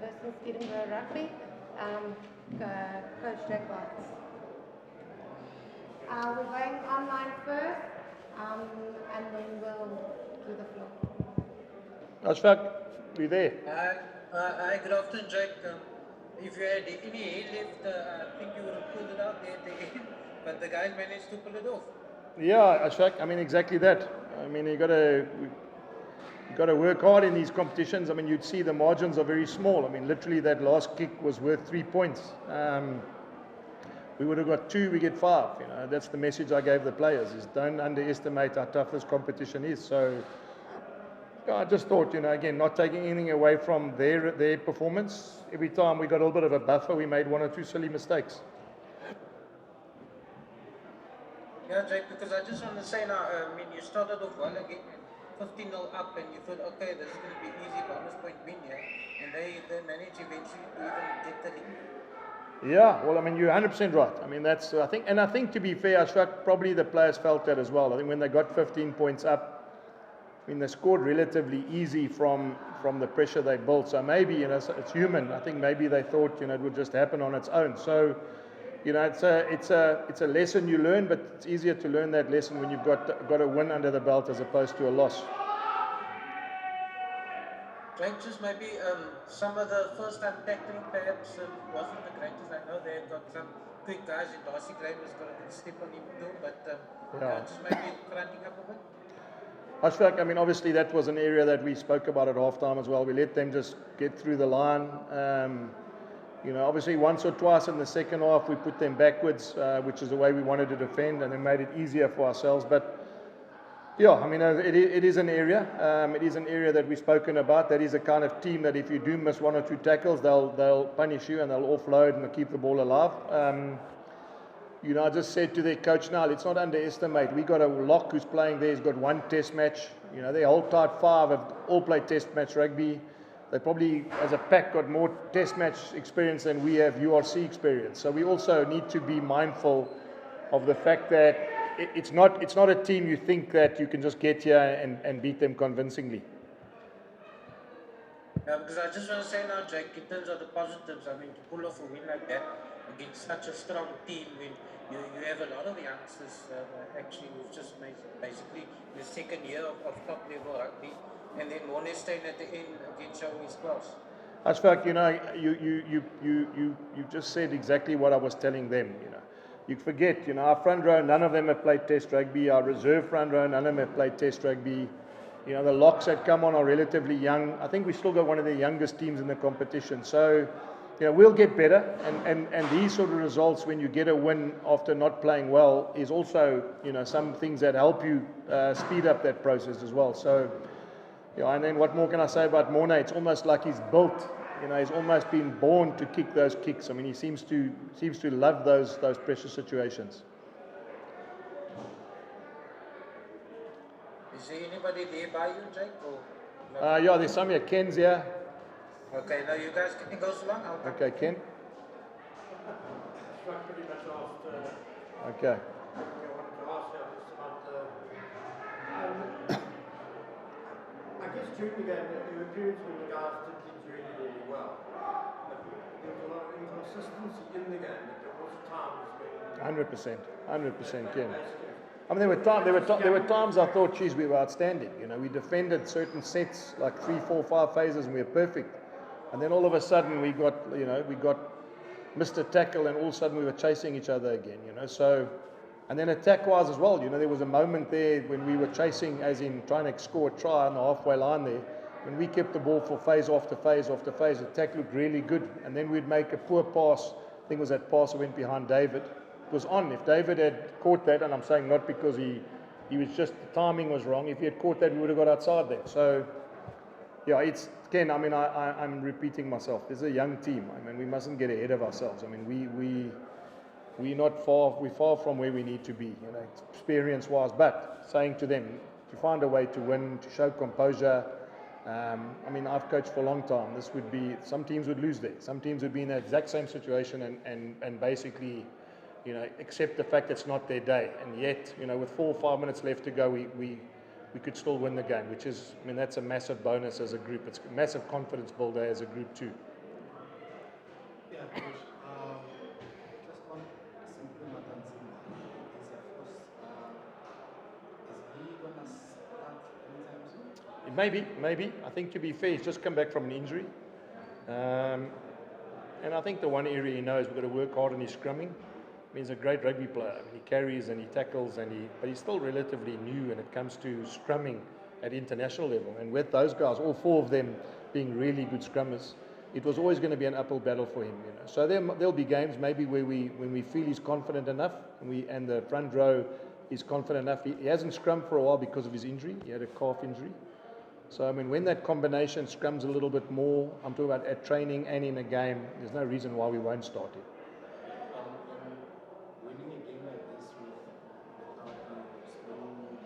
versus Edinburgh Rugby. Coach Jack Barnes. We're going online first, and then we'll do the floor. Ashfaq, you there? Hi, good afternoon, Jack. If you had any hair left, I think you would have pulled it out there at the end, but the guys managed to pull it off. Yeah, Ashfaq, I mean, exactly that. I mean, you got to work hard in these competitions. I mean, you'd see the margins are very small. I mean, literally that last kick was worth 3 points. We would have got 2, we get 5. You know, that's the message I gave the players: is don't underestimate how tough this competition is. So, yeah, I just thought, again, not taking anything away from their performance. Every time we got a little bit of a buffer, we made 1 or 2 silly mistakes. Yeah, Jake, because I just want to say now, I mean, you started off well again, 15-0 up, and you thought, okay, this is going to be easy bonus point win here, and they managed eventually to even get the lead. Yeah, well, I mean, you're 100% right. I mean, I think to be fair, Ashfaq, probably the players felt that as well. I think when they got 15 points up, I mean, they scored relatively easy from the pressure they built. So maybe, it's human. I think maybe they thought, it would just happen on its own. So, it's a lesson you learn, but it's easier to learn that lesson when you've got a win under the belt as opposed to a loss. Jake, just maybe some of the first-time tackling perhaps wasn't the greatest. I know they've got some quick guys, and Darcy Graham has got a good step on him too, but just maybe fronting up a bit. Ashfaq, I mean, obviously that was an area that we spoke about at halftime as well. We let them just get through the line. Obviously once or twice in the second half we put them backwards, which is the way we wanted to defend, and then made it easier for ourselves. But yeah, I mean, it is an area. It is an area that we've spoken about. That is a kind of team that if you do miss 1 or 2 tackles, they'll punish you and they'll offload and they'll keep the ball alive. I just said to their coach now, let's not underestimate. We got a lock who's playing there. He's got 1 test match. Their whole tight 5 have all played test match rugby. They probably, as a pack, got more test match experience than we have URC experience. So we also need to be mindful of the fact that it's not a team you think that you can just get here and beat them convincingly. Because I just want to say now, Jake, in terms of the positives, I mean, to pull off a win like that against such a strong team, when you have a lot of youngsters actually who've just made basically the second year of top level rugby, and then Morne staying at the end again showing his class. Ashfaq, you just said exactly what I was telling them. You forget, our front row, none of them have played test rugby. Our reserve front row, none of them have played test rugby. The locks that come on are relatively young. I think we still got one of the youngest teams in the competition. So, we'll get better. And these sort of results, when you get a win after not playing well, is also, some things that help you speed up that process as well. So, and then what more can I say about Morne? It's almost like he's built. He's almost been born to kick those kicks. I mean, he seems to love those pressure situations. Is there anybody there by you, Jake? Yeah, there's some here. Ken's here. Okay, now you guys can go so long. Okay, Ken. Pretty much asked. Okay. I guess during the game, there were periods when the guys did things really, really well. But there was a lot of inconsistency in the game. But there was times when 100%, Ken. I mean, there were times I thought, geez, we were outstanding. We defended certain sets, like 3, 4, 5 phases, and we were perfect. And then all of a sudden we got missed a tackle, and all of a sudden we were chasing each other again. So, and then attack-wise as well. There was a moment there when we were chasing, as in trying to score a try on the halfway line there. When we kept the ball for phase after phase after phase, the attack looked really good. And then we'd make a poor pass. I think it was that pass that went behind David. It was on. If David had caught that, and I'm saying not because he was just, the timing was wrong. If he had caught that, we would have got outside there. So, yeah, it's, Ken, I mean, I'm repeating myself. This is a young team. I mean, we mustn't get ahead of ourselves. I mean, we're far from where we need to be, experience-wise. But saying to them, to find a way to win, to show composure. I mean, I've coached for a long time. This would be, some teams would lose there. Some teams would be in the exact same situation and basically, accept the fact it's not their day. And yet, with 4 or 5 minutes left to go, we could still win the game, which is, I mean, that's a massive bonus as a group. It's a massive confidence builder as a group too. Yeah, coach. Just on simply Matanzima, is of course, is he gonna start anytime soon? Maybe. I think to be fair, he's just come back from an injury. And I think the one area he knows we've got to work hard on his scrumming. I mean, he's a great rugby player. I mean, he carries and he tackles, but he's still relatively new when it comes to scrumming at international level. And with those guys, all four of them being really good scrummers, it was always going to be an uphill battle for him. You know. So there'll be games maybe where when we feel he's confident enough, and the front row is confident enough. He hasn't scrummed for a while because of his injury. He had a calf injury. So, I mean, when that combination scrums a little bit more, I'm talking about at training and in a game, there's no reason why we won't start it. Winning a game like this without the strong,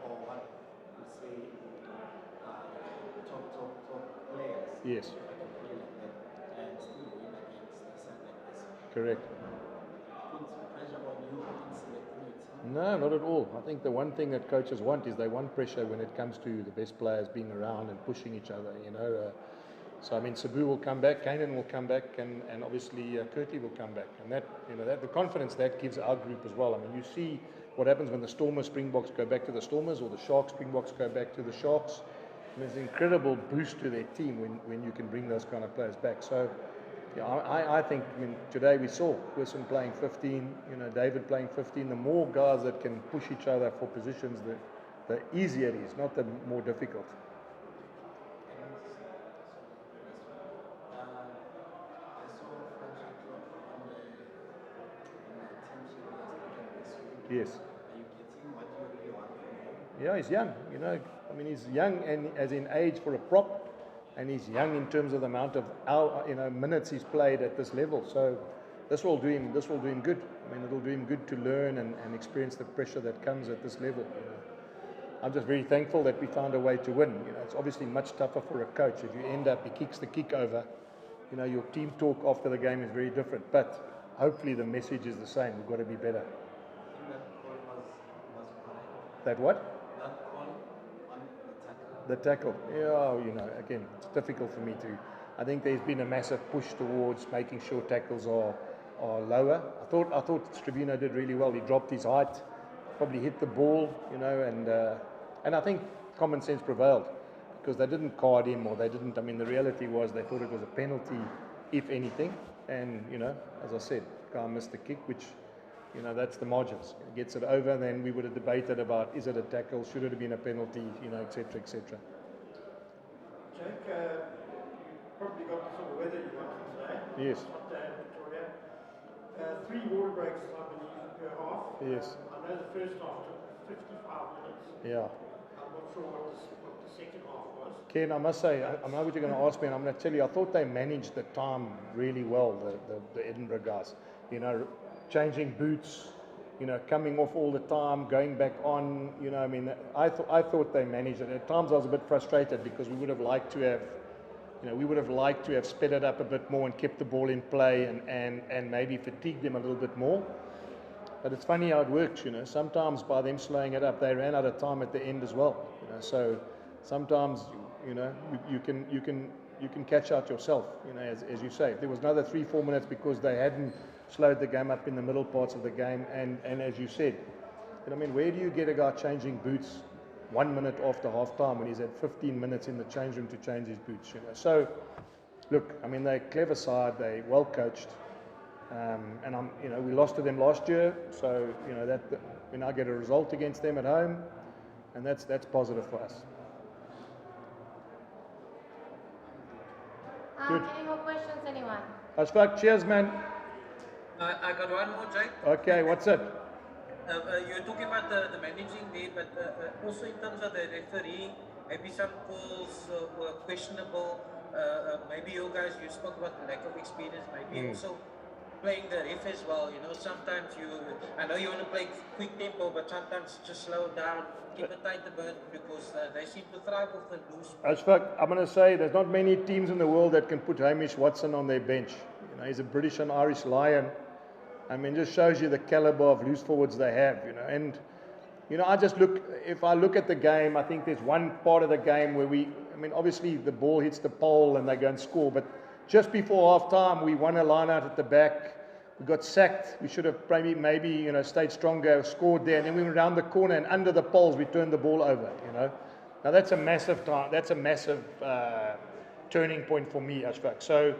or what you say, top players. Yes. If I can play like that and still win against a side like this. Correct. Puts pressure on you in selecting your team. No, not at all. I think the one thing that coaches want is they want pressure when it comes to the best players being around and pushing each other, you know. So, I mean, Sabu will come back, Kanan will come back, and obviously Kirtley will come back. And that, you know, the confidence that gives our group as well. I mean, you see what happens when the Stormers Springboks go back to the Stormers or the Sharks Springboks go back to the Sharks. And there's an incredible boost to their team when you can bring those kind of players back. So, yeah, I think, I mean, today we saw Wilson playing 15, you know, David playing 15. The more guys that can push each other for positions, the easier it is, not the more difficult. Yes. Are you getting what you really want from him? Yeah, he's young, you know. I mean, he's young and as in age for a prop, and he's young in terms of the amount of minutes he's played at this level. So this will do him good. I mean, it'll do him good to learn and experience the pressure that comes at this level. You know. I'm just very thankful that we found a way to win. You know, it's obviously much tougher for a coach. If you end up, he kicks the kick over, you know, your team talk after the game is very different. But hopefully the message is the same. We've got to be better. I think that call was correct. That what? That call on the tackle. The tackle. Yeah, you know, again, it's difficult for me to. I think there's been a massive push towards making sure tackles are lower. I thought Strabino did really well. He dropped his height, probably hit the ball, you know, and I think common sense prevailed because they didn't card him or they didn't. I mean, the reality was they thought it was a penalty, if anything. And you know, as I said, guy missed the kick, which, you know, that's the margins. He gets it over, then we would have debated about is it a tackle, should it have been a penalty, you know, etc., etc. Jake, you probably got the sort of weather you wanted today. Yes. Hot day in Victoria. 3 water breaks, I believe, per half. Yes. I know the first half took 55 minutes. Yeah. I'm not sure what the second half was. Ken, I must say, I know what you're going to ask me, and I'm going to tell you, I thought they managed the time really well, the Edinburgh guys. You know, changing boots, you know, coming off all the time, going back on, you know, I mean, I thought they managed it. At times I was a bit frustrated because we would have liked to have sped it up a bit more and kept the ball in play and maybe fatigued them a little bit more. But it's funny how it works, you know. Sometimes by them slowing it up, they ran out of time at the end as well. You know, so sometimes, you know, you can catch out yourself, you know, as you say. If there was another 3-4 minutes because they hadn't slowed the game up in the middle parts of the game, and as you said, you know, I mean, where do you get a guy changing boots 1 minute after half time when he's had 15 minutes in the change room to change his boots, you know? So, look, I mean, they're a clever side, they're well coached, and you know, we lost to them last year, so you know we now get a result against them at home, and that's positive for us. Good. Any more questions, anyone? Ashfaq, cheers, man. I got one more, Jake. Okay, what's it? You're talking about the managing there, but also in terms of the referee, maybe some calls were questionable. Maybe you guys, you spoke about the lack of experience, maybe also playing the ref as well. You know, sometimes I know you want to play quick tempo, but sometimes just slow down, keep it tight a bit, because they seem to thrive off the loose. Ashfaq, I'm going to say there's not many teams in the world that can put Hamish Watson on their bench. You know, he's a British and Irish Lion. I mean, just shows you the caliber of loose forwards they have, you know. And, you know, if I look at the game, I think there's one part of the game where I mean, obviously the ball hits the pole and they go and score, but just before half time, we won a line out at the back. We got sacked. We should have maybe you know, stayed stronger, scored there, and then we went around the corner and under the poles, we turned the ball over. You know, now that's a massive time. That's a massive turning point for me, Ashfaq. So,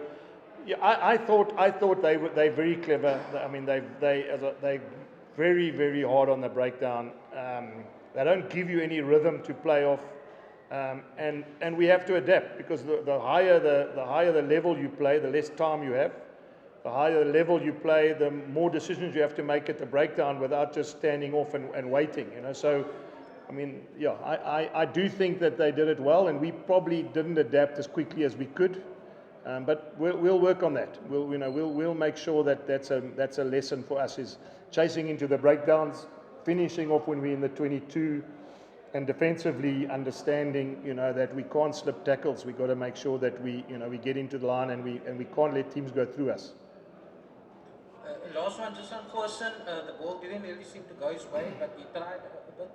yeah, I thought they're very clever. I mean, they very, very hard on the breakdown. They don't give you any rhythm to play off, and we have to adapt, because the higher the level you play, the less time you have. The higher the level you play, the more decisions you have to make at the breakdown without just standing off and waiting. You know, so I mean, yeah, I do think that they did it well, and we probably didn't adapt as quickly as we could. But we'll work on that. We'll make sure that that's a lesson for us, is chasing into the breakdowns, finishing off when we're in the 22, and defensively understanding, you know, that we can't slip tackles. We've got to make sure that we get into the line, and we can't let teams go through us. Last one, just on Forsen, the ball didn't really seem to go his way, but he tried a bit.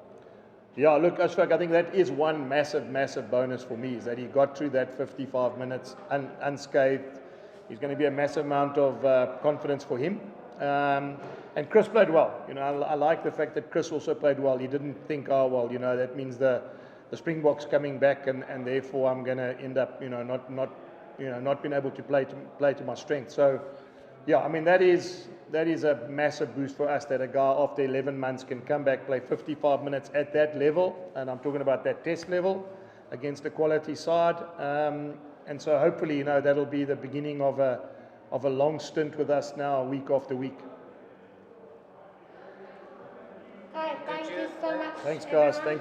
Yeah, look, Ashfaq, I think that is one massive bonus for me, is that he got through that 55 minutes unscathed. He's going to be a massive amount of confidence for him. And Chris played well. You know, I like the fact that Chris also played well. He didn't think, oh well, you know, that means the Springboks coming back, and therefore I'm going to end up, you know, not being able to play to my strength. So, yeah, I mean, that is a massive boost for us, that a guy after 11 months can come back, play 55 minutes at that level, and I'm talking about that test level against a quality side. And so hopefully, you know, that'll be the beginning of a long stint with us now, week after week. Okay, thank you so much. Thanks, guys. everyone.